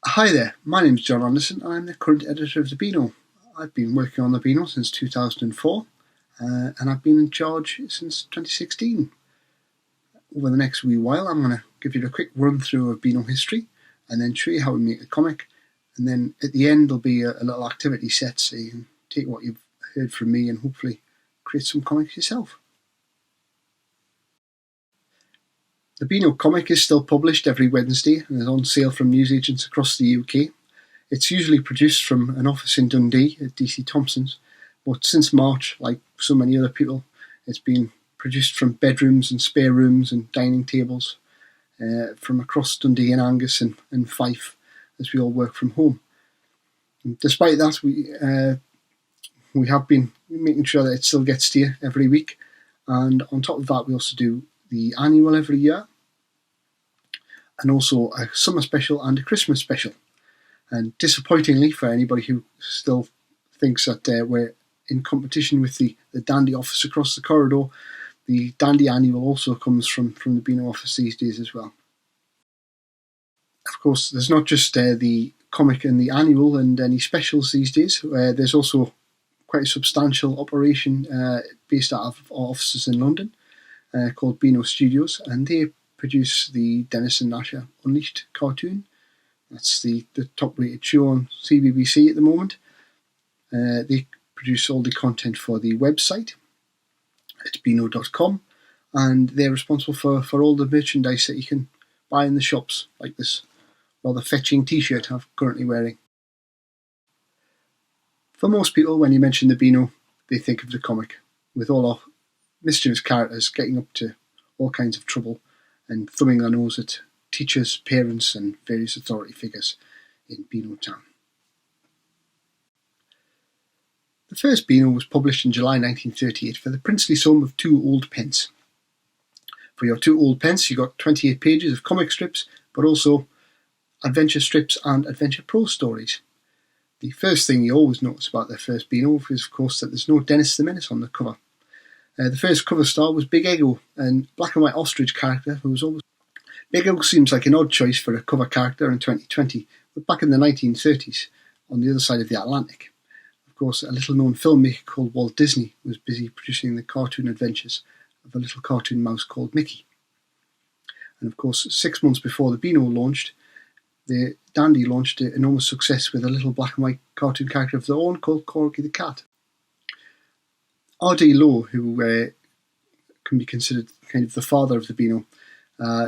Hi there, my name's John Anderson and I'm the current editor of the Beano. I've been working on the Beano since 2004 and I've been in charge since 2016. Over the next wee while I'm going to give you a quick run through of Beano history and then show you how we make a comic, and then at the end there'll be a little activity set so you can take what you've heard from me and hopefully create some comics yourself. The Beano comic is still published every Wednesday and is on sale from newsagents across the UK. It's usually produced from an office in Dundee at DC Thompson's, but since March, like so many other people, it's been produced from bedrooms and spare rooms and dining tables from across Dundee and Angus and Fife as we all work from home. And despite that, we have been making sure that it still gets to you every week, and on top of that we also do the annual every year, and also a summer special and a Christmas special. And disappointingly, for anybody who still thinks that we're in competition with the Dandy office across the corridor, the Dandy annual also comes from the Beano office these days as well. Of course, there's not just the comic and the annual and any specials these days. There's also quite a substantial operation based out of our offices in London called Beano Studios, and they produce the Dennis and Nasher Unleashed cartoon. That's the top rated show on CBBC at the moment. They produce all the content for the website at beano.com, and they're responsible for all the merchandise that you can buy in the shops, like this rather fetching t-shirt I'm currently wearing. For most people, when you mention the Beano, they think of the comic, with all our mischievous characters getting up to all kinds of trouble and thumbing their nose at teachers, parents and various authority figures in Beano Town. The first Beano was published in July 1938 for the princely sum of 2 old pence. For your 2 old pence you got 28 pages of comic strips, but also adventure strips and adventure prose stories. The first thing you always notice about their first Beano is of course that there's no Dennis the Menace on the cover. The first cover star was Big Ego, a black and white ostrich character who was always... Big Ego seems like an odd choice for a cover character in 2020, but back in the 1930s, on the other side of the Atlantic, of course, a little-known filmmaker called Walt Disney was busy producing the cartoon adventures of a little cartoon mouse called Mickey. And of course, 6 months before the Beano launched, the Dandy launched an enormous success with a little black and white cartoon character of their own called Corky the Cat. R.D. Lowe, who can be considered kind of the father of the Beano,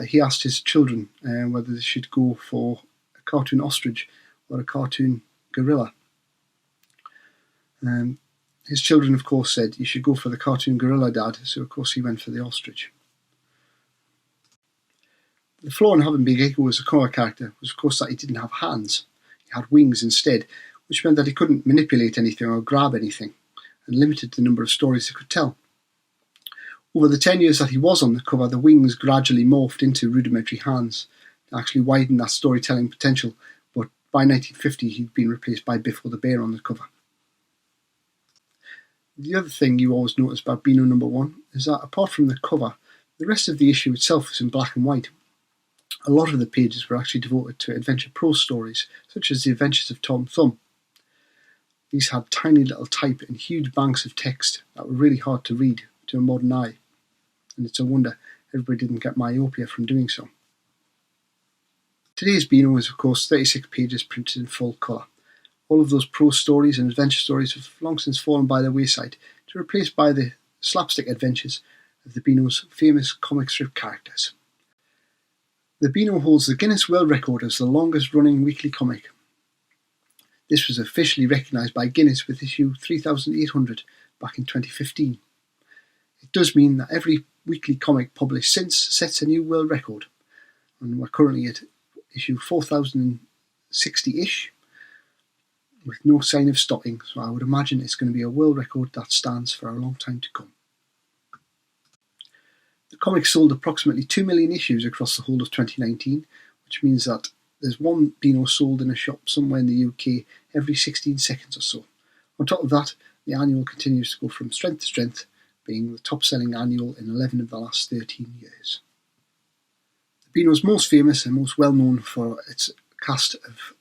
he asked his children whether they should go for a cartoon ostrich or a cartoon gorilla. His children, of course, said, "You should go for the cartoon gorilla, Dad," so of course he went for the ostrich. The flaw in having Big Ego as a cover character was, of course, that he didn't have hands. He had wings instead, which meant that he couldn't manipulate anything or grab anything, and limited the number of stories he could tell. Over the 10 years that he was on the cover, the wings gradually morphed into rudimentary hands to actually widen that storytelling potential, but by 1950 he'd been replaced by Biffo the Bear on the cover. The other thing you always notice about Beano #1 is that apart from the cover, the rest of the issue itself is in black and white. A lot of the pages were actually devoted to adventure prose stories, such as The Adventures of Tom Thumb. These had tiny little type and huge banks of text that were really hard to read to a modern eye, and it's a wonder everybody didn't get myopia from doing so. Today's Beano is of course 36 pages printed in full colour. All of those prose stories and adventure stories have long since fallen by the wayside to replace by the slapstick adventures of the Beano's famous comic strip characters. The Beano holds the Guinness World Record as the longest running weekly comic. This was officially recognised by Guinness with issue 3800 back in 2015. It does mean that every weekly comic published since sets a new world record, and we're currently at issue 4060-ish, with no sign of stopping, so I would imagine it's going to be a world record that stands for a long time to come. The comic sold approximately 2 million issues across the whole of 2019, which means that there's one Beano sold in a shop somewhere in the UK every 16 seconds or so. On top of that, the annual continues to go from strength to strength, being the top-selling annual in 11 of the last 13 years. The Beano's most famous and most well-known for its cast of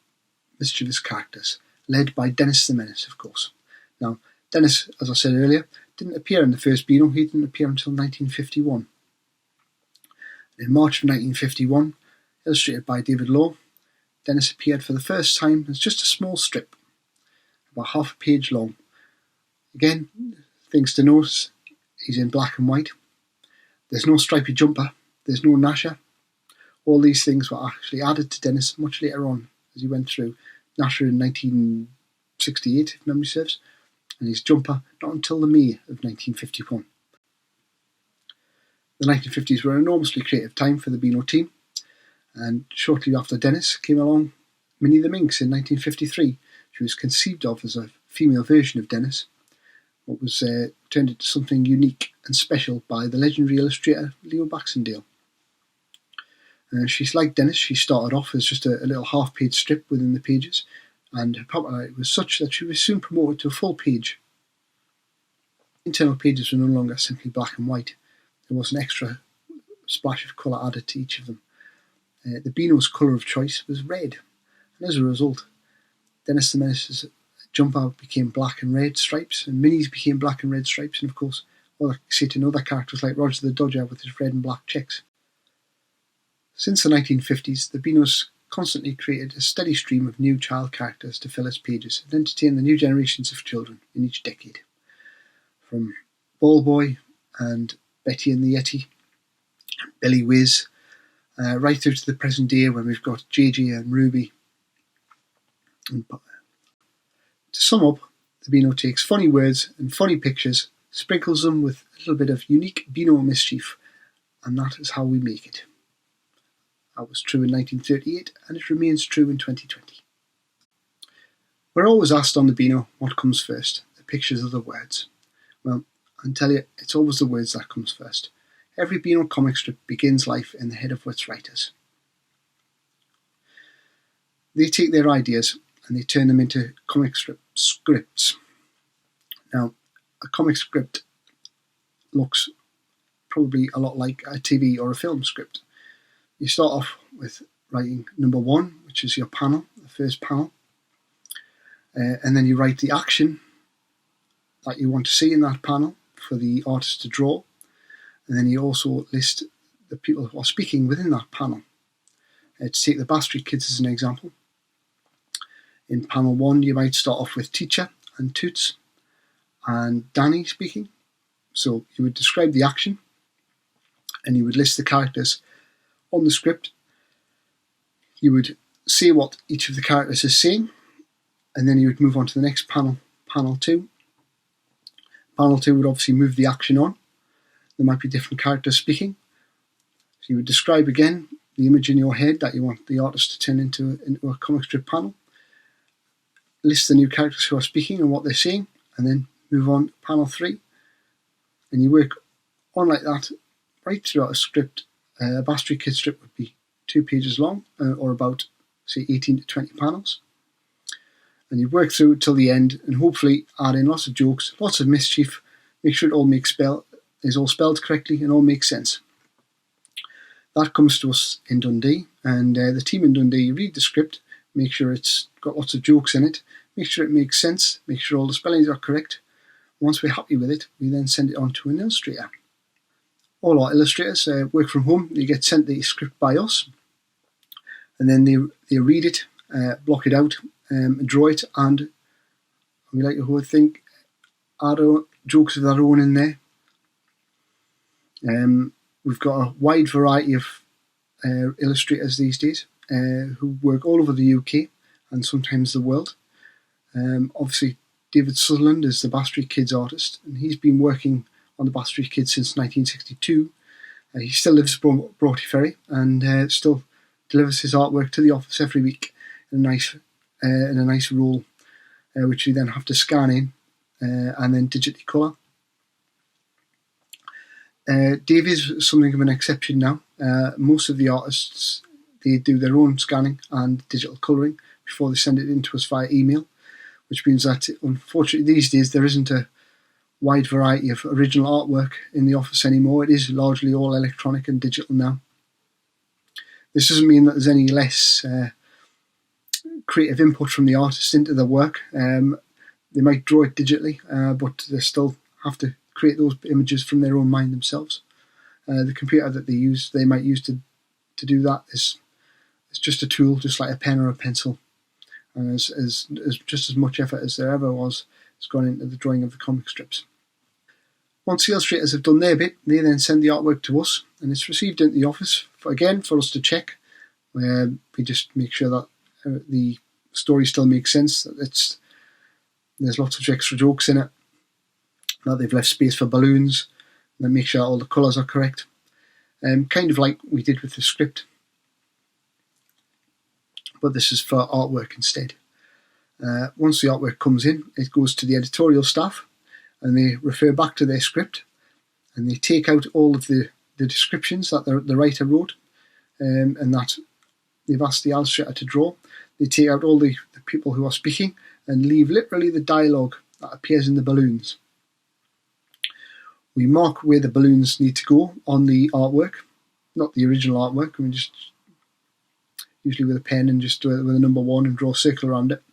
mischievous characters, led by Dennis the Menace, of course. Now, Dennis, as I said earlier, didn't appear in the First Beano. He didn't appear until 1951. In March of 1951, illustrated by David Law, Dennis appeared for the first time as just a small strip, about half a page long. Again, things to notice, he's in black and white. There's no stripy jumper, there's no Nasher. All these things were actually added to Dennis much later on as he went through. Nasher in 1968, if memory serves, and his jumper not until the May of 1951. The 1950s were an enormously creative time for the Beano team, and shortly after Dennis came along Minnie the Minx in 1953. She was conceived of as a female version of Dennis, but was turned into something unique and special by the legendary illustrator Leo Baxendale. She's like Dennis. She started off as just a little half-page strip within the pages, and her popularity was such that she was soon promoted to a full page. Internal pages were no longer simply black and white. There was an extra splash of colour added to each of them. The Beano's colour of choice was red, and as a result, Dennis the Menace's jumper became black and red stripes, and Minnie's became black and red stripes, and of course, other characters like Roger the Dodger with his red and black checks. Since the 1950s, the Beanos constantly created a steady stream of new child characters to fill its pages and entertain the new generations of children in each decade. From Ball Boy and Betty and the Yeti, Billy Whiz, right through to the present day when we've got JJ and Ruby. And to sum up, the Beano takes funny words and funny pictures, sprinkles them with a little bit of unique Beano mischief, and that is how we make it. That was true in 1938, and it remains true in 2020. We're always asked on the Beano what comes first, the pictures or the words. Well, I can tell you, it's always the words that comes first. Every Beano comic strip begins life in the head of its writers. They take their ideas and they turn them into comic strip scripts. Now, a comic script looks probably a lot like a TV or a film script. You start off with writing number 1, which is your panel, the first panel, and then you write the action that you want to see in that panel for the artist to draw, and then you also list the people who are speaking within that panel. To take the Bass Street Kids as an example, in panel 1 you might start off with Teacher and Toots and Danny speaking. So you would describe the action and you would list the characters on the script. You would say what each of the characters is saying, and then you would move on to the next panel, panel 2. Panel 2 would obviously move the action on. There might be different characters speaking. So you would describe again the image in your head that you want the artist to turn into a comic strip panel. List the new characters who are speaking and what they're saying, and then move on to panel 3. And you work on like that right throughout a script. A Bass Street Kids strip would be 2 pages long, or about, say, 18 to 20 panels. And you work through till the end, and hopefully add in lots of jokes, lots of mischief, make sure it all is all spelled correctly and all makes sense. That comes to us in Dundee, and the team in Dundee read the script, make sure it's got lots of jokes in it, make sure it makes sense, make sure all the spellings are correct. Once we're happy with it, we then send it on to an illustrator. All our illustrators work from home. They get sent the script by us, and then they read it, block it out, draw it, and we like to think add jokes of their own in there. We've got a wide variety of illustrators these days who work all over the UK and sometimes the world. Obviously, David Sutherland is the Bass Street Kids artist, and he's been working on the Bass Street Kids since 1962. He still lives in Broughty Ferry and still delivers his artwork to the office every week in a nice roll, which we then have to scan in and then digitally colour. Dave is something of an exception now. Most of the artists, they do their own scanning and digital colouring before they send it in to us via email, which means that unfortunately these days there isn't a wide variety of original artwork in the office anymore. It is largely all electronic and digital now. This doesn't mean that there's any less creative input from the artist into their work. They might draw it digitally, but they still have to create those images from their own mind themselves. The computer that they might use to do that is just a tool, just like a pen or a pencil. And as just as much effort as there ever was has gone into the drawing of the comic strips. Once the illustrators have done their bit, they then send the artwork to us, and it's received into the office for us to check. We just make sure that the story still makes sense, that there's lots of extra jokes in it, that they've left space for balloons, and then make sure all the colours are correct. Kind of like we did with the script, but this is for artwork instead. Once the artwork comes in, it goes to the editorial staff, and they refer back to their script, and they take out all of the descriptions that the writer wrote, and that they've asked the illustrator to draw. They take out all the people who are speaking and leave literally the dialogue that appears in the balloons. We mark where the balloons need to go on the artwork, not the original artwork. We just usually with a pen and just do it with a number 1 and draw a circle around it.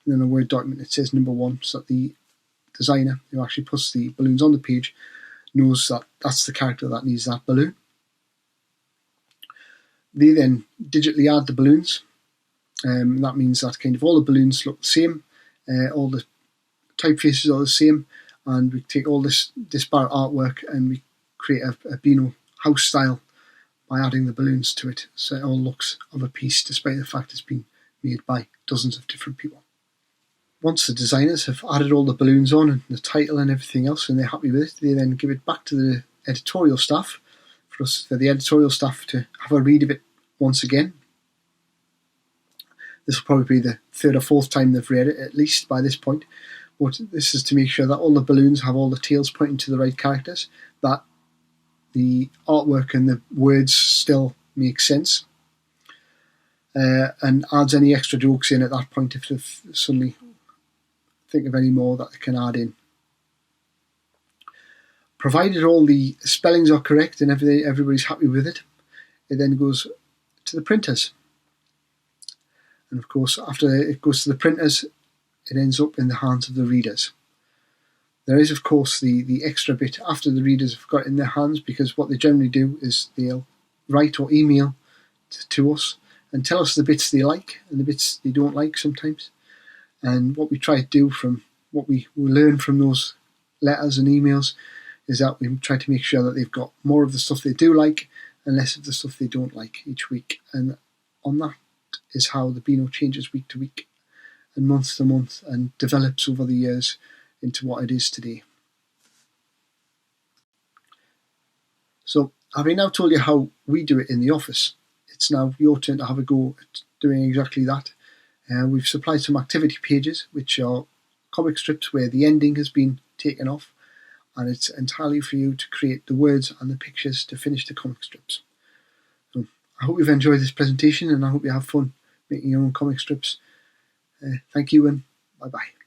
And then in a Word document it says number 1, so that the designer who actually puts the balloons on the page knows that that's the character that needs that balloon. They then digitally add the balloons. That means that kind of all the balloons look the same, all the typefaces are the same, and we take all this disparate artwork and we create a Beano house style by adding the balloons to it, so it all looks of a piece despite the fact it's been made by dozens of different people. Once the designers have added all the balloons on and the title and everything else and they're happy with it, they then give it back to the editorial staff for the editorial staff to have a read of it once again. This will probably be the 3rd or 4th time they've read it, at least by this point. But this is to make sure that all the balloons have all the tails pointing to the right characters, that the artwork and the words still make sense, and adds any extra jokes in at that point if they suddenly think of any more that they can add in. Provided all the spellings are correct and everybody's happy with it, it then goes to the printers. And of course, after it goes to the printers, it ends up in the hands of the readers. There is, of course, the extra bit after the readers have got it in their hands, because what they generally do is they'll write or email to us and tell us the bits they like and the bits they don't like sometimes. And what we try to do from what we learn from those letters and emails is that we try to make sure that they've got more of the stuff they do like and less of the stuff they don't like each week. And on that is how the Beano changes week to week and month to month and develops over the years into what it is today. So, having now told you how we do it in the office, it's now your turn to have a go at doing exactly that. We've supplied some activity pages, which are comic strips where the ending has been taken off, and it's entirely for you to create the words and the pictures to finish the comic strips. So, I hope you've enjoyed this presentation, and I hope you have fun making your own comic strips. Thank you, and bye-bye.